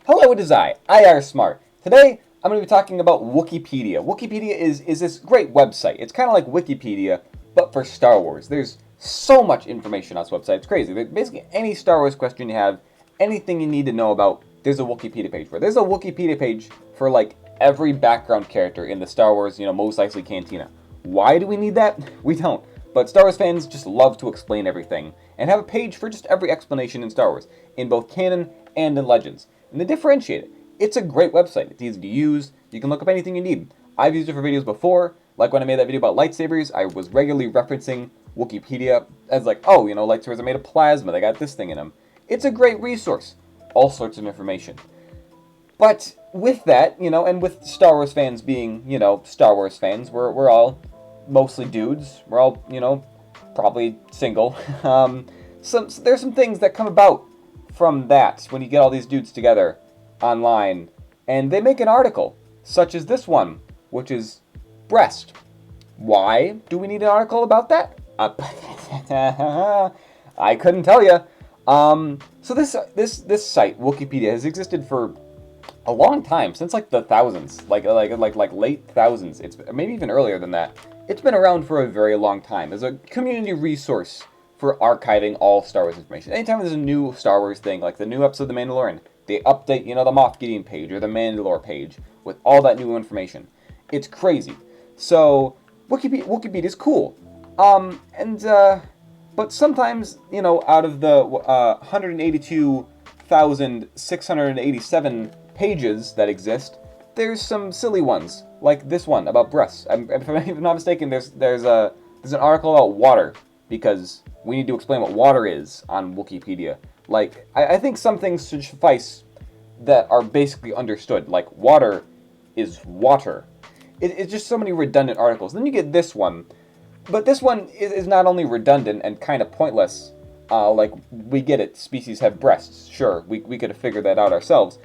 Hello, it is I are Smart. Today, I'm going to be talking about Wookiepedia. Wookiepedia is this great website. It's kind of like Wikipedia, but for Star Wars. There's so much information on this website. It's crazy. Basically, any Star Wars question you have, anything you need to know about, there's a Wookiepedia page for. There's a Wookiepedia page for, like, every background character in the Star Wars, Mos Eisley Cantina. Why do we need that? We don't. But Star Wars fans just love to explain everything, and have a page for just every explanation in Star Wars, in both canon and in Legends. And they differentiate it. It's a great website. It's easy to use. You can look up anything you need. I've used it for videos before. Like when I made that video about lightsabers, I was regularly referencing Wookiepedia as like, oh, lightsabers are made of plasma. They got this thing in them. It's a great resource. All sorts of information. But with that, and with Star Wars fans being, Star Wars fans, we're all mostly dudes. We're all, probably single. There's some things that come about from that when you get all these dudes together online, and they make an article, such as this one, which is breast. Why do we need an article about that? I couldn't tell you. So this site, Wookiepedia, has existed for a long time, since like the thousands, like late thousands. It's maybe even earlier than that. It's been around for a very long time as a community resource for archiving all Star Wars information. Anytime there's a new Star Wars thing, like the new episode of The Mandalorian, they update, the Moff Gideon page or the Mandalore page with all that new information. It's crazy. So Wookiepedia is cool. But sometimes, out of the 182,687 pages that exist, there's some silly ones, like this one about breasts. If I'm not mistaken, there's an article about water, because we need to explain what water is on Wookiepedia. Like, I think some things should suffice that are basically understood, like water is water. It's just so many redundant articles. Then you get this one, but this one is not only redundant and kind of pointless, like, we get it, species have breasts, sure, we could have figured that out ourselves.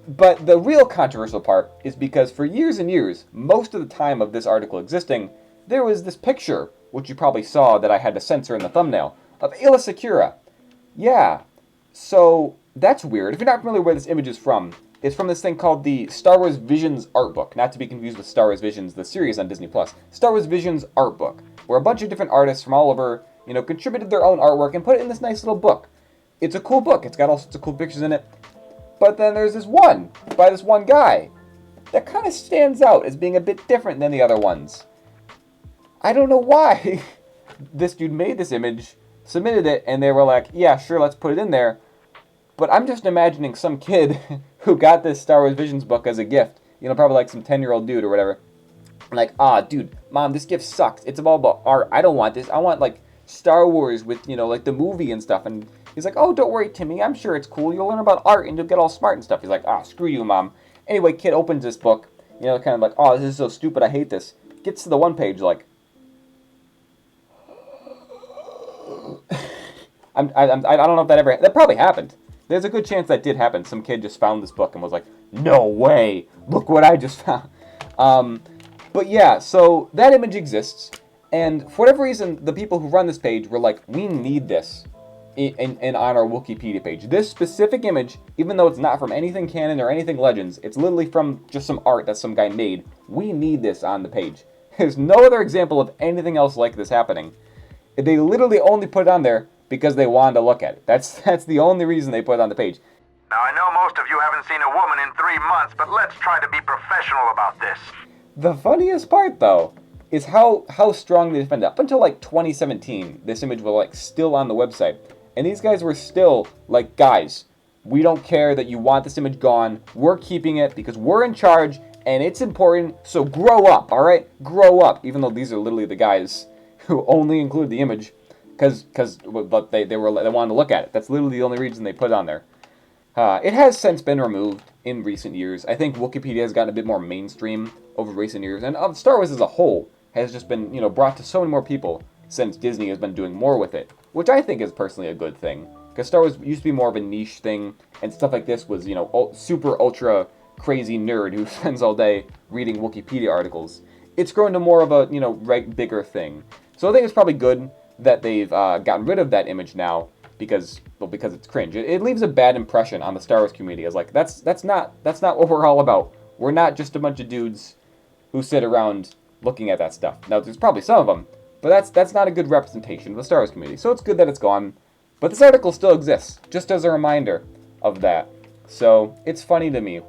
But the real controversial part is because for years and years, most of the time of this article existing, there was this picture, which you probably saw that I had to censor in the thumbnail, of Aayla Secura. Yeah, so that's weird. If you're not familiar where this image is from, it's from this thing called the Star Wars Visions art book, not to be confused with Star Wars Visions, the series on Disney+. Star Wars Visions art book, where a bunch of different artists from all over, contributed their own artwork and put it in this nice little book. It's a cool book. It's got all sorts of cool pictures in it. But then there's this one, by this one guy, that kind of stands out as being a bit different than the other ones. I don't know why. This dude made this image, submitted it, and they were like, yeah, sure, let's put it in there. But I'm just imagining some kid who got this Star Wars Visions book as a gift, probably like some 10-year-old dude or whatever. Like, dude, Mom, this gift sucks. It's all about art. I don't want this. I want, like, Star Wars with, like the movie and stuff. And he's like, oh, don't worry, Timmy. I'm sure it's cool. You'll learn about art and you'll get all smart and stuff. He's like, screw you, Mom. Anyway, kid opens this book, kind of like, oh, this is so stupid. I hate this. Gets to the one page, like, I don't know if that probably happened. There's a good chance that did happen. Some kid just found this book and was like, no way, look what I just found. But yeah, so that image exists, and for whatever reason, the people who run this page were like, we need this on our Wookiepedia page. This specific image, even though it's not from anything canon or anything Legends, it's literally from just some art that some guy made. We need this on the page. There's no other example of anything else like this happening. They literally only put it on there because they wanted to look at it. That's the only reason they put it on the page. Now, I know most of you haven't seen a woman in 3 months, but let's try to be professional about this. The funniest part, though, is how strong they defend it. Up until, like, 2017, this image was, like, still on the website. And these guys were still, like, guys, we don't care that you want this image gone. We're keeping it because we're in charge, and it's important, so grow up, all right? Grow up, even though these are literally the guys who only include the image because they wanted to look at it. That's literally the only reason they put it on there. It has since been removed in recent years. I think Wookiepedia has gotten a bit more mainstream over recent years, and Star Wars as a whole has just been, brought to so many more people since Disney has been doing more with it, which I think is personally a good thing, because Star Wars used to be more of a niche thing, and stuff like this was, super ultra crazy nerd who spends all day reading Wookiepedia articles. It's grown to more of a, bigger thing. So I think it's probably good that they've gotten rid of that image now, because it's cringe. It leaves a bad impression on the Star Wars community as like that's not what we're all about. We're not just a bunch of dudes who sit around looking at that stuff. Now there's probably some of them, but that's not a good representation of the Star Wars community. So it's good that it's gone. But this article still exists, just as a reminder of that. So it's funny to me.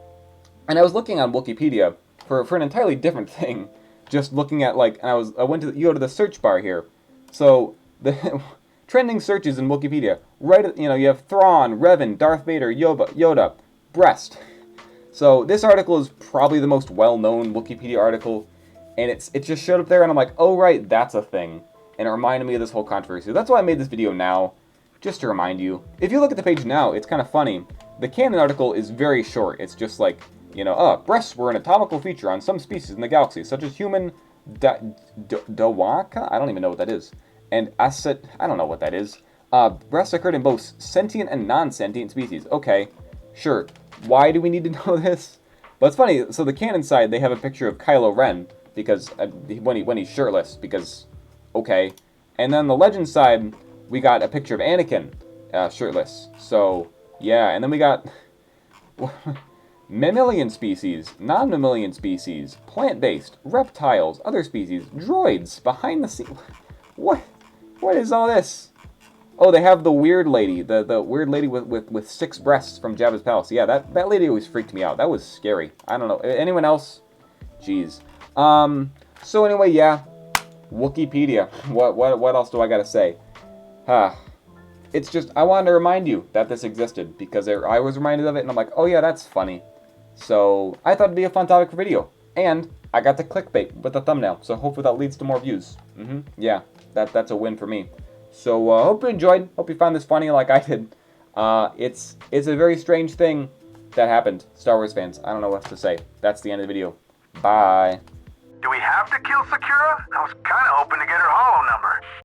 And I was looking on Wikipedia for an entirely different thing. Just looking at you go to the search bar here. So the trending searches in Wikipedia, right? You have Thrawn, Revan, Darth Vader, Yoda, breast. So this article is probably the most well-known Wikipedia article, and it just showed up there, and I'm like, oh right, that's a thing, and it reminded me of this whole controversy. That's why I made this video now, just to remind you. If you look at the page now, it's kind of funny. The canon article is very short. It's just like, breasts were an anatomical feature on some species in the galaxy, such as human Dawaka? I don't even know what that is. And I don't know what that is. Breasts occurred in both sentient and non-sentient species. Okay, sure. Why do we need to know this? But it's funny. So the canon side, they have a picture of Kylo Ren because when he's shirtless. Because okay, and then the legend side, we got a picture of Anakin shirtless. So yeah, and then we got mammalian species, non-mammalian species, plant-based, reptiles, other species, droids, behind the scenes. What is all this? Oh, they have the weird lady, the weird lady with 6 breasts from Jabba's palace. Yeah, that lady always freaked me out. That was scary. I don't know. Anyone else? Jeez. So anyway, yeah, Wookiepedia. What else do I gotta say? It's just, I wanted to remind you that this existed, because I was reminded of it, and I'm like, oh yeah, that's funny. So, I thought it'd be a fun topic for video. And, I got the clickbait with the thumbnail, so hopefully that leads to more views. Yeah, that's a win for me. So, hope you enjoyed, hope you found this funny like I did. It's a very strange thing that happened, Star Wars fans. I don't know what to say. That's the end of the video. Bye. Do we have to kill Secura? I was